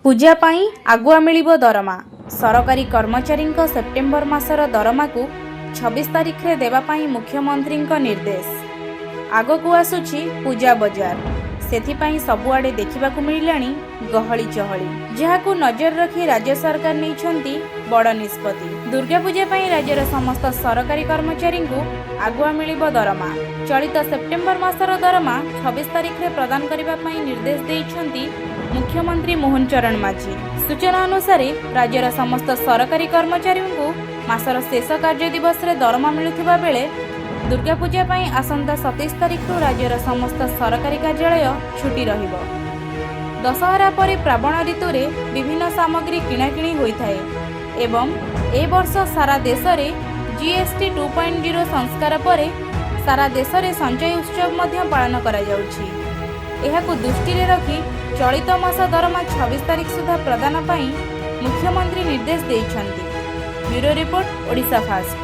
पूजा पाई आगुआ मिलिबो दरमा। सरकारी कर्मचारी सेप्टेम्बर मासर दरमा को 26 तारिख रे देवा पाई मुख्यमंत्री निर्देश। आगकू आसुछि पूजा बजार, सेथिपाई सबुआडे देखिबाकू मिलिलाणी गहली चहली, जहाकू नजर रखी राज्य सरकार नैछंती बड़ निष्पत्ति। दुर्गा पूजा पाई राज्यर समस्त सरकारी कर्मचारी को आगुआ मिलिबो दरमा। चलित सेप्टेम्बर मासर दरमा 26 तारिख रे प्रदान करिबा पाई निर्देश देइछंती मुख्यमंत्री मोहन चरण माझी। सूचना अनुसार राज्यर समस्त सरकारी कर्मचारी को मासर शेष कार्य दिवस रे दरमा मिलुथिबा बेले दुर्गा पूजा पाई आसंता 27 तारिख रु राज्यर समस्त सरकारी कार्यालय छुट्टी रहिबो। दशहरा परे प्रावण ऋतु रे विभिन्न सामग्री किणाकिणी होइथाए एवं ए वर्ष सारा देश रे जीएसटी 2.0 संस्कार परे सारा देश रे संचय उत्सव मध्य पालन करा जाउछि। एहाकू दृष्टि रे रखी चलित मास दरमा 26 तारिख सुधा प्रदान पाई मुख्यमंत्री निर्देश देइछन्ति। Bureau report, Odisha fast.